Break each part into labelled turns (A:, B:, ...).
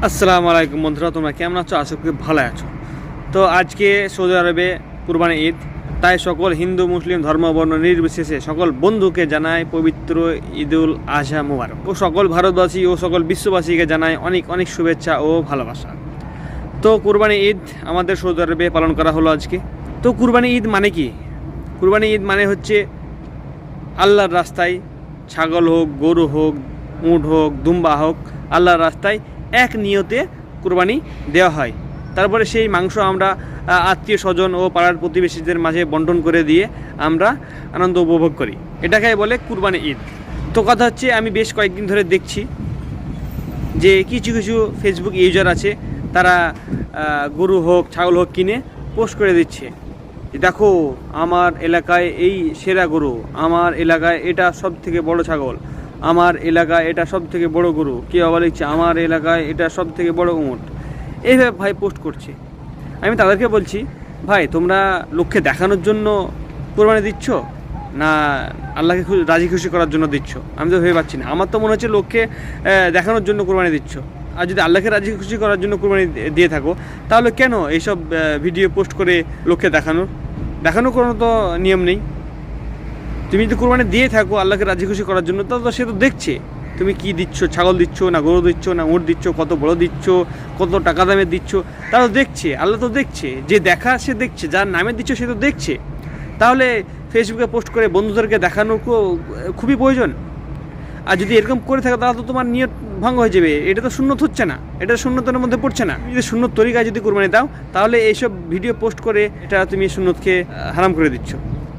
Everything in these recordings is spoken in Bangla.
A: আসসালামু আলাইকুম বন্ধুরা, তোমরা কেমন আছো? আশা করি ভালো আছো। তো আজকে সৌদি আরবে কুরবানি ঈদ, তাই সকল হিন্দু মুসলিম ধর্মবর্ণ নির্বিশেষে সকল বন্ধুকে জানাই পবিত্র ঈদুল আজহা মুবারক ও সকল ভারতবাসী ও সকল বিশ্ববাসীকে জানাই অনেক অনেক শুভেচ্ছা ও ভালোবাসা। তো কুরবানি ঈদ আমাদের সৌদি আরবে পালন করা হলো আজকে। তো কুরবানি ঈদ মানে কি? কুরবানি ঈদ মানে হচ্ছে আল্লাহর রাস্তায় ছাগল হোক, গরু হোক, উট হোক, দুম্বা হোক, আল্লাহর রাস্তায় এক নিয়তে কুরবানি দেওয়া হয়। তারপরে সেই মাংস আমরা আত্মীয় স্বজন ও পাড়ার প্রতিবেশীদের মাঝে বন্টন করে দিয়ে আমরা আনন্দ উপভোগ করি। এটাকে বলে কুরবানি ঈদ। তো কথা হচ্ছে, আমি বেশ কয়েকদিন ধরে দেখছি যে কিছু কিছু ফেসবুক ইউজার আছে, তারা গরু হোক ছাগল হোক কিনে পোস্ট করে দিচ্ছে, দেখো আমার এলাকায় এই সেরা গরু, আমার এলাকায় এটা সব থেকে বড় ছাগল, আমার এলাকায় এটা সব থেকে বড় গরু, কেউ আবার লিখছে আমার এলাকায় এটা সব থেকে বড় উট। এইভাবে ভাই পোস্ট করছে। আমি তাদেরকে বলছি, ভাই তোমরা লোককে দেখানোর জন্য কোরবানি দিচ্ছ না আল্লাহকে রাজি খুশি করার জন্য দিচ্ছ? আমি তো ভেবে পাচ্ছি না। আমার তো মনে হচ্ছে লোককে দেখানোর জন্য কোরবানি দিচ্ছ। আর যদি আল্লাহকে রাজি খুশি করার জন্য কোরবানি দিয়ে থাকো, তাহলে কেন এইসব ভিডিও পোস্ট করে লোককে দেখানোর কোনো তো নিয়ম নেই। তুমি যদি কোরবানি দিয়ে থাকো আল্লাহকে রাজি খুশি করার জন্য, তো সে তো দেখছে তুমি কি দিচ্ছ, ছাগল দিচ্ছ না গরু দিচ্ছ না উট দিচ্ছ, কত বড় দিচ্ছ, কত টাকা দামে দিচ্ছ, তারা তো দেখছে। আল্লাহ তো দেখছে, যে দেখা সে দেখছে, যার নামে দিচ্ছ সে তো দেখছে। তাহলে ফেসবুকে পোস্ট করে বন্ধুদেরকে দেখানো খুবই প্রয়োজন। আর যদি এরকম করে থাকো তাহলে তো তোমার নিয়ত ভঙ্গ হয়ে যাবে। এটা তো সুন্নত হচ্ছে না, এটা সুন্নতের মধ্যে পড়ছে না। যদি সুন্নত তরিকায় যদি কোরবানি দাও, তাহলে এইসব ভিডিও পোস্ট করে এটা তুমি সুন্নতকে হারাম করে দিচ্ছ।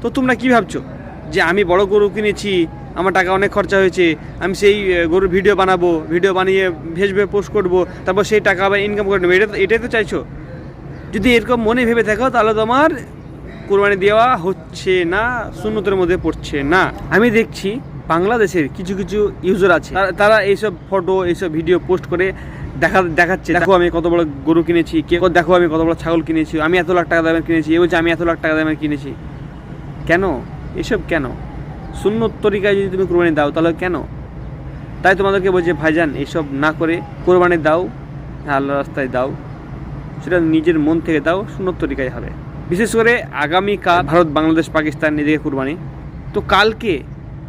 A: তো তোমরা কি ভাবছো যে আমি বড় গরু কিনেছি, আমার টাকা অনেক খরচা হয়েছে, আমি সেই গরুর ভিডিও বানাবো, ভিডিও বানিয়ে ফেসবুকে পোস্ট করবো, তারপর সেই টাকা আবার ইনকাম করে নেবো, এটাই তো চাইছো? যদি এরকম মনে ভেবে থাকো তাহলে তোমার কোরবানি দেওয়া হচ্ছে না, সুন্নতের মধ্যে পড়ছে না। আমি দেখছি বাংলাদেশের কিছু কিছু ইউজার আছে, তারা এইসব ফটো এইসব ভিডিও পোস্ট করে দেখাচ্ছে, দেখো আমি কত বড় গরু কিনেছি, দেখো আমি কত বড় ছাগল কিনেছি, আমি এত লাখ টাকা দামের কিনেছি, এ বলছে আমি এত লাখ টাকা দামের কিনেছি। কেন এসব? কেন? সুন্নত তরিকায় যদি তুমি কোরবানি দাও তাহলে কেন? তাই তোমাদেরকে বলছে ভাইজান, এইসব না করে কোরবানি দাও, আল্লাহর রাস্তায় দাও, সেটা নিজের মন থেকে দাও, সুন্নত তরিকায় হবে। বিশেষ করে আগামীকাল ভারত বাংলাদেশ পাকিস্তান এদিকে কোরবানি। তো কালকে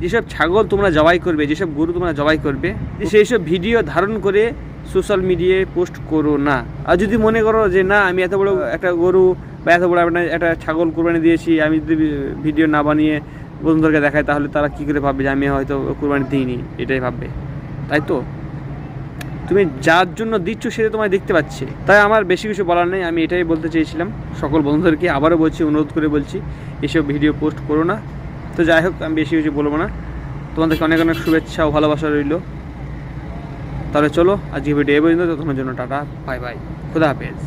A: যেসব ছাগল তোমরা জবাই করবে, যেসব গরু তোমরা জবাই করবে, সেই সব ভিডিও ধারণ করে সোশ্যাল মিডিয়ায় পোস্ট করো না। আর যদি মনে করো যে না আমি এত বড় একটা গরু বা এত বড় একটা ছাগল কোরবানি দিয়েছি, আমি যদি ভিডিও না বানিয়ে বন্ধুদেরকে দেখাই, তাহলে তারা কী করে ভাববে যে আমি হয়তো কোরবানি দিইনি, এটাই ভাববে। তাই তো তুমি যার জন্য দিচ্ছ সেটা তোমায় দেখতে পাচ্ছে। তাই আমার বেশি কিছু বলার নেই, আমি এটাই বলতে চেয়েছিলাম। সকল বন্ধুদেরকে আবারও বলছি, অনুরোধ করে বলছি, এসব ভিডিও পোস্ট করো না। তো যাই হোক, আমি বেশি কিছু বলবো না। তোমাদেরকে অনেক অনেক শুভেচ্ছা ও ভালোবাসা রইল। তাহলে চলো আজকে ভিডিও এই পর্যন্ত। ততক্ষণের জন্য টাটা, বাই বাই, খুদা হাফেজ।